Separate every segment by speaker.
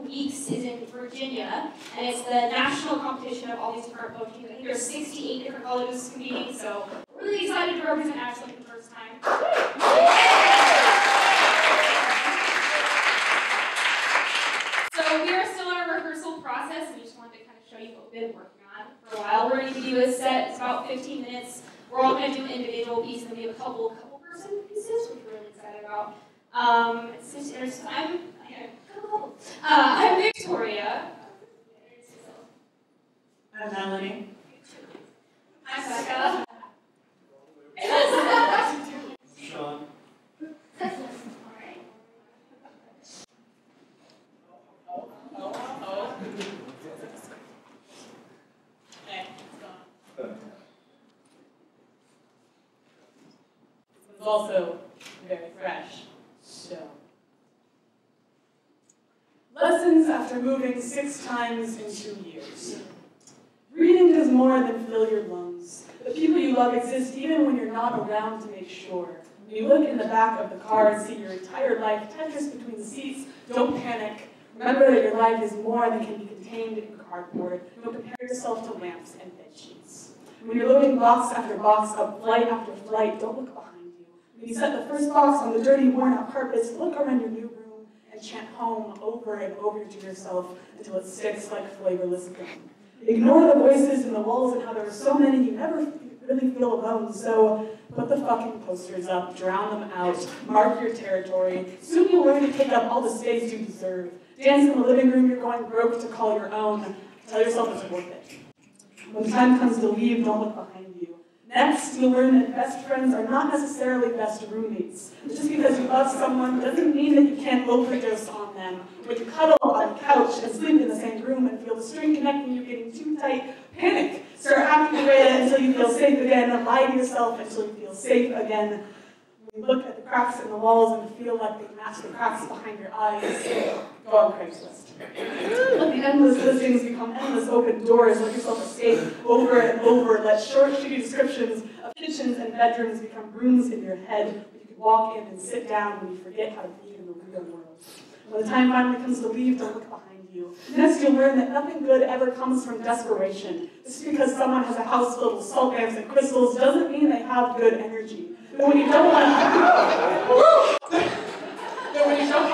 Speaker 1: weeks is in Virginia, and it's the national competition of all these different poetry teams. I think there's 68 different colleges competing, so we're really excited to represent Ashland for the first time. So we are still in our rehearsal process, and we just wanted to kind of show you what we've been working on for a while. We're going to do a set. It's about 15 minutes. We're all going to do an individual piece, and then we have a couple person pieces, which we're really excited about. I'm Victoria.
Speaker 2: I'm Melanie.
Speaker 1: I'm Becca.
Speaker 3: Sean.
Speaker 2: Okay, it's gone. It's also very fresh. So. Lessons after moving 6 times in 2 years. Breathing does more than fill your lungs. The people you love exist even when you're not around to make sure. When you look in the back of the car and see your entire life Tetris between the seats, don't panic. Remember that your life is more than can be contained in cardboard. Don't compare yourself to lamps and bed sheets. When you're loading box after box up flight after flight, don't look behind you. When you set the first box on the dirty, worn-out carpets, look around your new room and chant home over and over to yourself until it sticks like flavorless gum. Ignore the voices in the walls and how there are so many you never really feel alone, so put the fucking posters up, drown them out, mark your territory. Soon you'll learn to take up all the space you deserve. Dance in the living room you're going broke to call your own. Tell yourself it's worth it. When time comes to leave, don't look behind you. Next, you'll learn that best friends are not necessarily best roommates. Just because you love someone doesn't mean that you can't overdose on them. When you cuddle on the couch and sleep in the same room and feel the string connecting you getting too tight, panic. Start hacking away until you feel safe again, and lie to yourself until you feel safe again. When you look at the cracks in the walls and feel like they match the cracks behind your eyes, go on Craigslist. Let the endless listings become endless open doors. Let yourself escape over and over. Let short, shitty descriptions of kitchens and bedrooms become rooms in your head where you can walk in and sit down when you forget how to be in the real world. When the time finally comes to leave, don't look behind you. Next, you'll learn that nothing good ever comes from desperation. Just because someone has a house filled with salt lamps and crystals doesn't mean they have good energy. But when you don't want to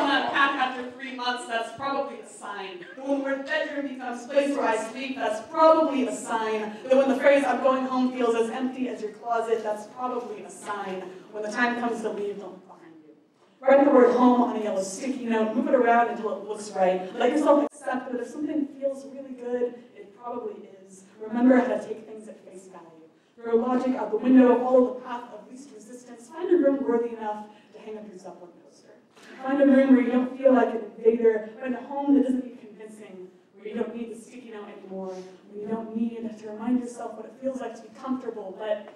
Speaker 2: unpack after 3 months, that's probably a sign. But when the bedroom becomes a place where I sleep, that's probably a sign. That when the phrase "I'm going home" feels as empty as your closet, that's probably a sign. When the time comes to leave, don't look behind you. Write the word "home" on a yellow sticky note, move it around until it looks right. Let yourself accept that if something feels really good, it probably is. Remember how to take things at face value. Throw logic out the window, follow the path of least resistance, find a room worthy enough to hang up your Zeppelin poster. Find a room where you don't feel like an invader, find a home that doesn't need convincing, where you don't need the sticky note anymore, where you don't need to remind yourself what it feels like to be comfortable, but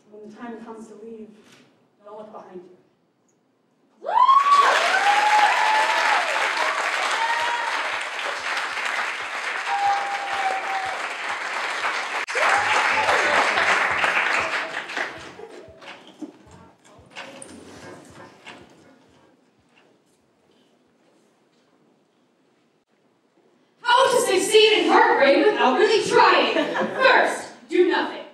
Speaker 2: when the time comes to leave, don't look behind you.
Speaker 1: Without really trying. First, do nothing.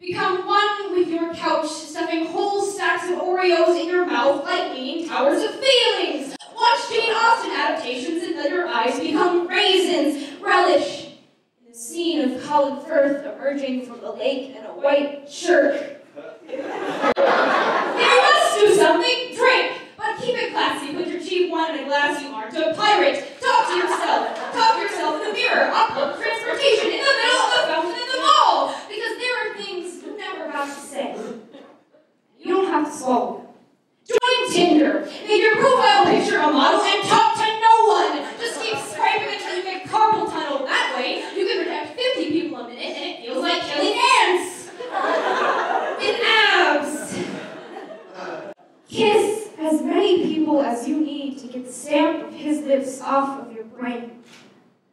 Speaker 1: Become one with your couch, stuffing whole stacks of Oreos in your mouth like leaning towers of feelings. Watch Jane Austen adaptations and let your eyes become raisins. Relish in the scene of Colin Firth emerging from the lake in a white shirt. If you must do something, drink. But keep it classy. Put your cheap wine in a glass. You aren't a pirate. Talk to yourself. Talk to yourself in the mirror. Upload transportation in the middle of the fountain in the mall. Because there are things you're never about to say. You don't have to swallow them. Join Tinder. Make your profile picture a model and talk to no one. Just keep scraping until you get carpal tunnel. That way, you can reject 50 people a minute and it feels like killing ants. With abs. Kiss as many people as you need to get the stamp of his lips off of your brain.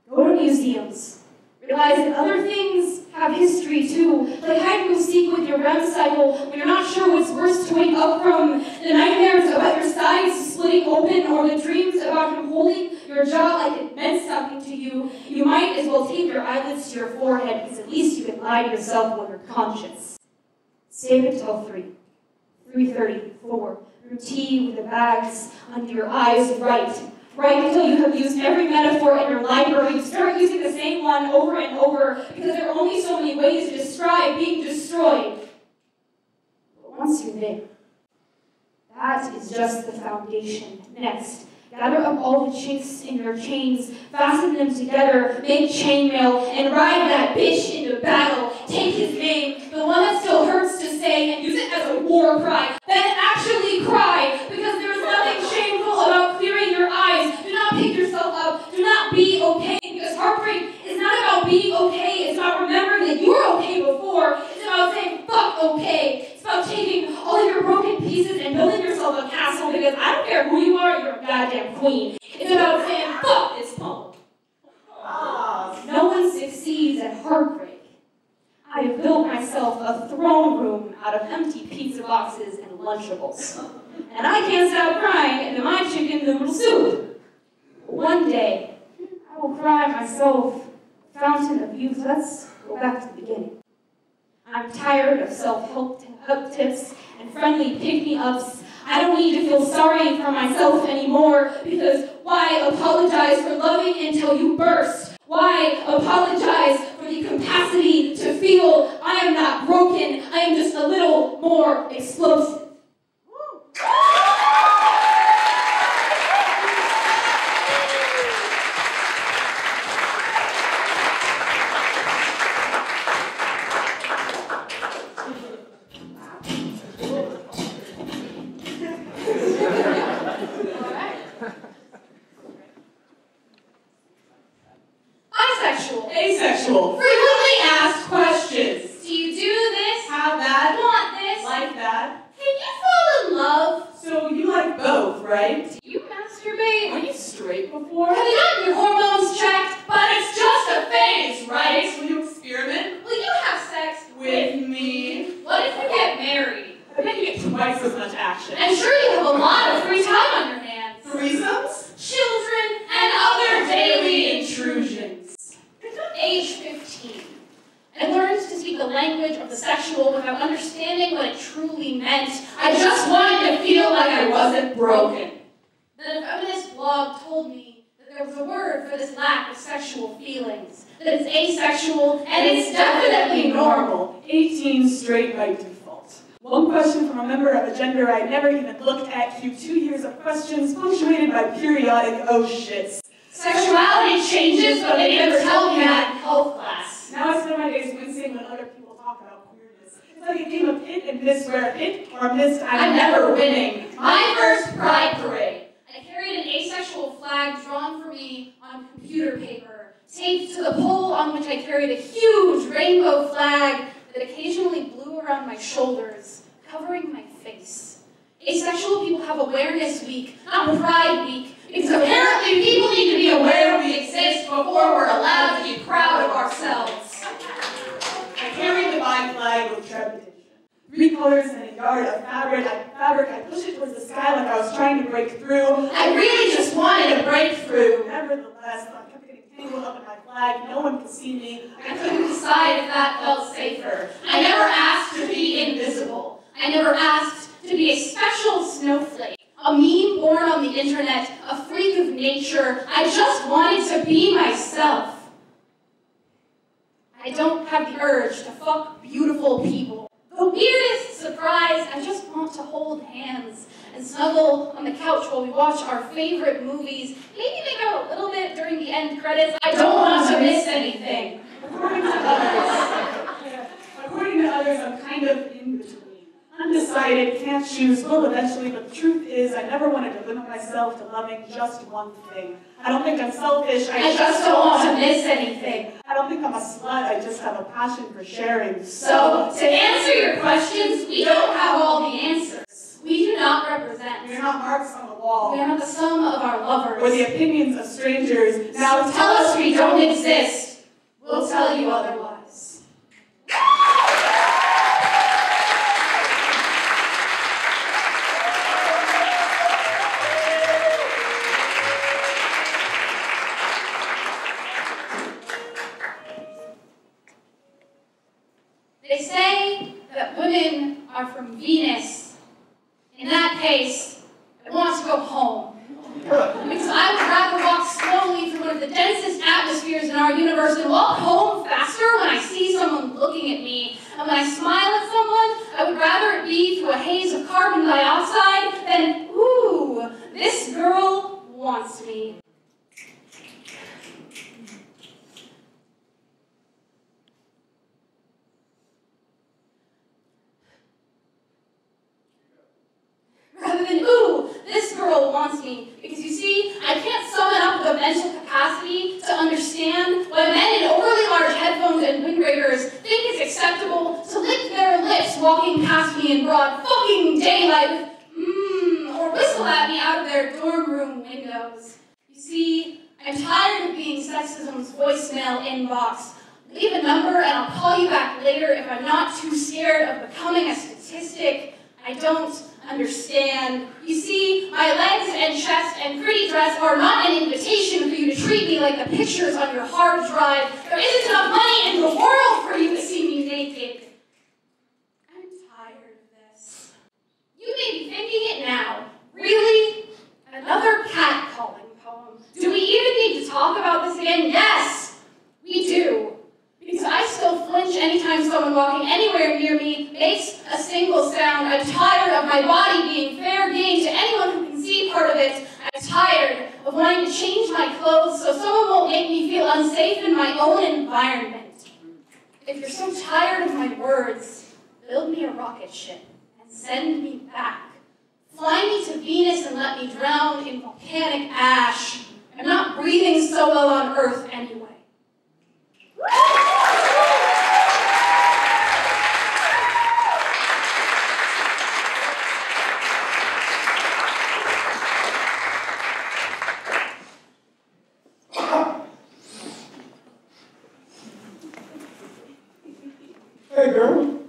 Speaker 1: Go to museums. Realize that other things have history too, like hide and go seek with your REM cycle when you're not sure what's worse to wake up from, the nightmares about your sides splitting open or the dreams about him holding your jaw like it meant you might as well tape your eyelids to your forehead, because at least you can lie to yourself when you're conscious. Save it till 3. 3:30, 4. Brew tea with the bags under your eyes, write. Write until you have used every metaphor in your library. You start using the same one over and over, because there are only so many ways to describe being destroyed. But once you're there, that is just the foundation. Next, gather up all the chinks in your chains, fasten them together, make chainmail, and ride that bitch into battle. Take his name, the one that still hurts to say, and use it as a war cry. Then actually cry, because there is nothing shameful about clearing your eyes. Do not pick yourself up. Do not be okay, because heartbreak is not about being okay. It's about remembering that you were okay before. It's about saying, fuck okay. It's about taking all of your broken pieces and building yourself a castle, because I don't care who you are, you're a goddamn queen. It's about saying, fuck this poem. No one succeeds at heartbreak. I have built myself a throne room out of empty pizza boxes and Lunchables. And I can't stop crying into my chicken noodle soup. One day, I will cry myself a fountain of youth. Let's go back to the beginning. I'm tired of self-help tips and friendly pick-me-ups. I don't need to feel sorry for myself anymore, because why apologize for loving until you burst? Why apologize for the capacity to feel I am not broken, I am just a little more explosive?
Speaker 2: Asexual.
Speaker 1: Frequently asked questions. Do you do this?
Speaker 2: Have that.
Speaker 1: Want this?
Speaker 2: Like that.
Speaker 1: Can you fall in love?
Speaker 2: So you like both, right?
Speaker 1: Do you masturbate?
Speaker 2: Were you straight before?
Speaker 1: Have you gotten your hormones checked? But it's just a phase, right?
Speaker 2: Will you experiment?
Speaker 1: Will you have sex
Speaker 2: With me?
Speaker 1: What if you get married?
Speaker 2: I bet you get twice as much action.
Speaker 1: I'm sure you have a lot of free time on your hands.
Speaker 2: Threesomes?
Speaker 1: Children and other daily
Speaker 2: intrusions.
Speaker 1: Age 15. I learned to speak the language of the sexual without understanding what it truly meant. I just wanted to feel like I wasn't broken. Then a feminist blog told me that there was a word for this lack of sexual feelings, that it's asexual, and it's definitely normal.
Speaker 2: 18 straight by default. One question from a member of a gender I never even looked at cue 2 years of questions punctuated by periodic oh shits.
Speaker 1: Sexuality changes, but they never tell me that in health class.
Speaker 2: Now I spend my days wincing when other people talk about queerness. It's like a game of hit and miss where hit or missed, I'm never winning.
Speaker 1: My first pride parade. I carried an asexual flag drawn for me on computer paper, taped to the pole on which I carried a huge rainbow flag that occasionally blew around my shoulders, covering my face. Asexual people have Awareness Week, not Pride Week, because apparently people need to be aware we exist before we're allowed to be proud of ourselves.
Speaker 2: I carried the bi flag with trepidation. 3 colors and a yard of fabric. I pushed it towards the sky like I was trying to break through.
Speaker 1: I really just wanted to break through.
Speaker 2: Nevertheless, I kept getting tangled up in my flag. No one could see me.
Speaker 1: I couldn't decide if that felt safer. I never asked to be invisible. I never asked to be a special snowflake, a meme born on the internet, a freak of nature. I just wanted to be myself. I don't have the urge to fuck beautiful people. The weirdest surprise, I just want to hold hands and snuggle on the couch while we watch our favorite movies, maybe make out a little bit during the end credits. I don't want to miss anything.
Speaker 2: According to others, I'm kind of in between. Undecided, can't choose, will eventually, but the truth is I never wanted to limit myself to loving just one thing. I don't think I'm selfish,
Speaker 1: I just don't want to miss anything.
Speaker 2: I don't think I'm a slut, I just have a passion for sharing.
Speaker 1: So, to answer your questions, we don't have all the answers. We do not represent.
Speaker 2: We are not marks on the wall.
Speaker 1: We are not the sum of our lovers.
Speaker 2: Or the opinions of strangers.
Speaker 1: Now tell us we don't exist. We'll tell you otherwise. capacity to understand why men in overly large headphones and windbreakers think it's acceptable to lick their lips walking past me in broad fucking daylight or whistle at me out of their dorm room windows. You see, I'm tired of being sexism's voicemail inbox. Leave a number and I'll call you back later if I'm not too scared of becoming a statistic. I don't understand. You see, my legs and chest and pretty dress are not an invitation for you to treat me like the pictures on your hard drive. There isn't enough money in the world for you to see me naked. I'm tired of this. You may be thinking it now. Really? Another cat-calling poem. Do we even need to talk about this again? Yes, we do. Because I still flinch anytime someone walking anywhere near me makes a single sound. I'm tired of my body being fair game to anyone who can see part of it. I'm tired of wanting to change my clothes so someone won't make me feel unsafe in my own environment. If you're so tired of my words, build me a rocket ship and send me back. Fly me to Venus and let me drown in volcanic ash. I'm not breathing so well on Earth anyway.
Speaker 3: Hey girl, you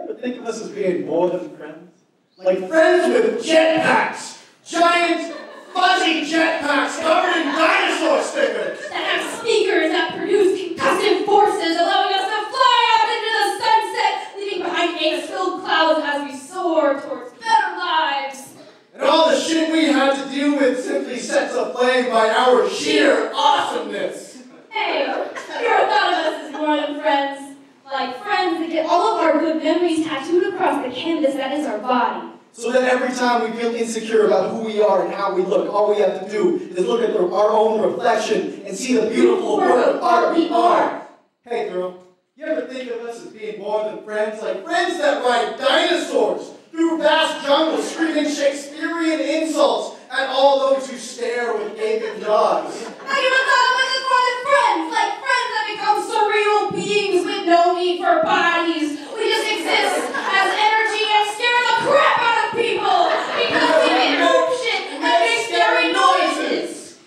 Speaker 3: ever think of us as being more than friends? Like friends with jetpacks! Giant, fuzzy jetpacks covered in dinosaur stickers!
Speaker 1: That have speakers that produce concussive forces, allowing us to fly off into the sunset, leaving behind ace-filled clouds as we soar towards better lives.
Speaker 3: And all the shit we had to deal with simply sets aflame by our sheer awesomeness!
Speaker 1: Hey, you ever thought of us as more than friends? Like friends that get all of our good memories tattooed across the canvas that is our body.
Speaker 3: So that every time we feel insecure about who we are and how we look, all we have to do is look at our own reflection and see the beautiful work of art we are. Hey girl, you ever think of us as being more than friends? Like friends that ride dinosaurs through vast jungles screaming Shakespearean insults at all those who stare with gaping jaws.
Speaker 1: I even thought of us as more than friends, like friends that become surreal beings with no need for bodies. We just exist as energy and scare the crap out of people because we move shit and make scary noises.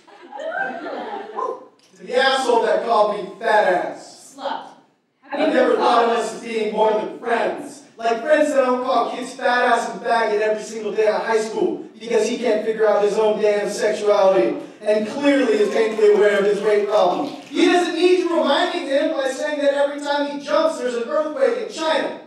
Speaker 3: To the asshole that called me fat ass.
Speaker 1: Slut.
Speaker 3: I've never thought of us as being more than friends. Like friends that don't call kids fat ass and faggot every single day at high school because he can't figure out his own damn sexuality and clearly is painfully aware of his weight problem. He doesn't need you reminding him by saying that every time he jumps there's an earthquake in China.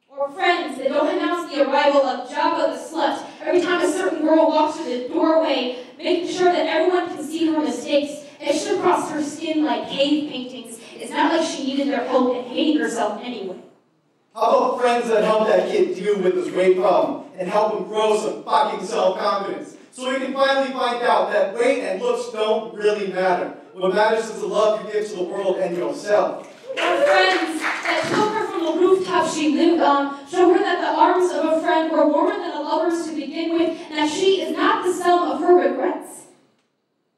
Speaker 1: Or friends that don't announce the arrival of Jabba the Slut every time a certain girl walks through the doorway, making sure that everyone can see her mistakes etched across her skin like cave paintings. It's not like she needed their help and hated herself anyway.
Speaker 3: How about friends that help that kid deal with his weight problem and help him grow some fucking self-confidence so he can finally find out that weight and looks don't really matter. What matters is the love you give to the world and yourself.
Speaker 1: Or friends that took her from the rooftop she lived on, show her that the arms of a friend were warmer than a lover's to begin with, and that she is not the sum of her regrets.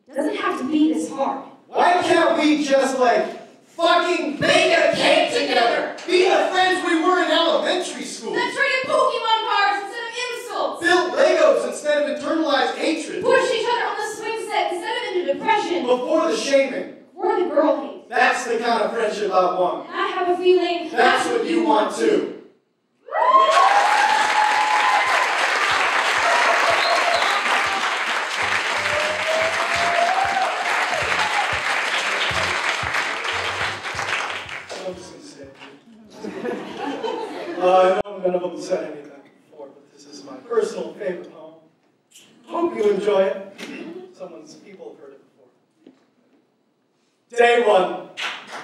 Speaker 1: It doesn't have to be this hard.
Speaker 3: Why can't we just, fucking bake a cake together? Be the friends we were in elementary school.
Speaker 1: Then traded Pokemon cards instead of insults.
Speaker 3: Build Legos instead of internalized hatred.
Speaker 1: Pushed each other on the swing set instead of into depression.
Speaker 3: Before the shaming.
Speaker 1: Before the girl hate.
Speaker 3: That's the kind of friendship I want.
Speaker 1: And I have a feeling
Speaker 3: that's what you want too. I'm just going to say it. I know none of them said anything before, but this is my personal favorite poem. Hope you enjoy it. People have heard it before. Day 1.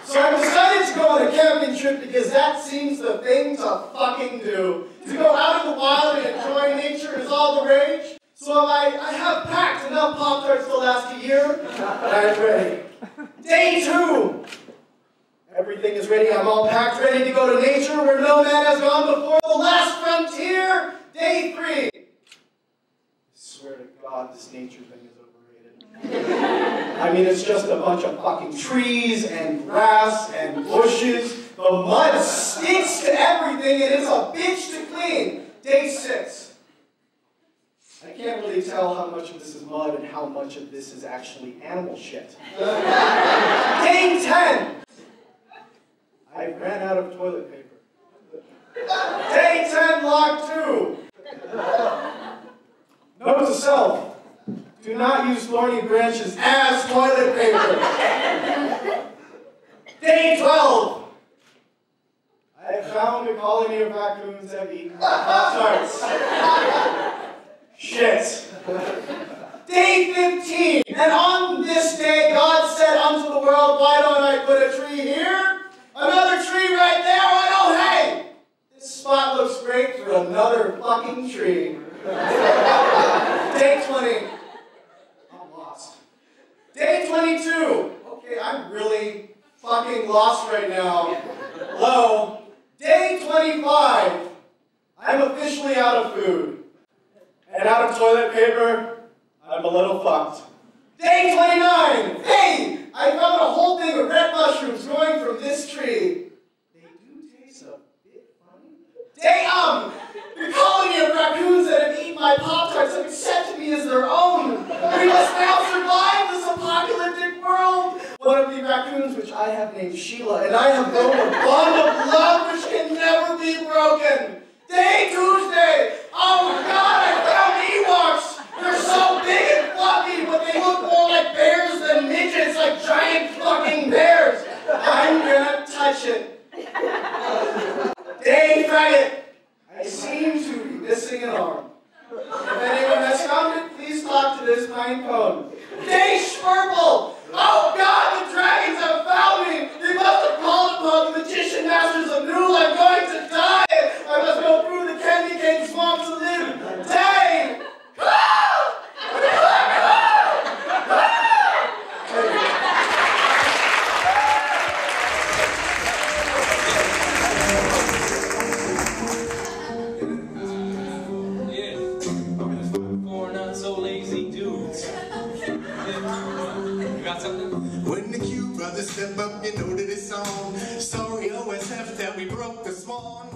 Speaker 3: So I decided to go on a camping trip because that seems the thing to fucking do. To go out in the wild and enjoy nature is all the rage. So I have packed enough Pop-Tarts to last a year, and I'm ready. Day 2. Everything is ready. I'm all packed, ready to go to nature where no man has gone before. The last frontier. Day 3. I swear to God, this nature thing is overrated. I mean, it's just a bunch of fucking trees and grass and bushes. The mud sticks to everything and it's a bitch to clean. Day 6. I can't really tell how much of this is mud and how much of this is actually animal shit. Day 10. I ran out of toilet paper. Day 10, log 2. Note to self. Do not use thorny branches as toilet paper. Day 12. I have found a colony of raccoons that have eaten Pop-Tarts. Shit. Day 15. And on this day, God said unto the world, why don't I put a tree here? Another tree right there? Why don't, hey! This spot looks great for another fucking tree. Day 20. Day 22. Okay, I'm really fucking lost right now. Hello. Day 25. I'm officially out of food. And out of toilet paper, I'm a little fucked. Day 29. Hey, I found a whole thing of red mushrooms growing from this tree. They do taste a bit funny. Day the colony of raccoons that have eaten my Pop-Tarts have accepted me as their own. We must now survive this apocalyptic world. One of the raccoons, which I have named Sheila, and I have grown a bond of love which can never be broken. Day Tuesday. Oh God, I found Ewoks. They're so big and fluffy, but they look more like bears than midgets, like giant fucking bears. I'm gonna touch it. Day Faggot. I seem to be missing an arm. If anyone has found it, please talk to this pine cone. Day Schmurple! Oh God, the dragons have found me! They must have called upon the magician masters of Newell. I'm going to die! I must go through the candy cane swamp to live. Day!
Speaker 4: When the Q brothers step up, you know that it's on. Sorry, OSF, that we broke the swan.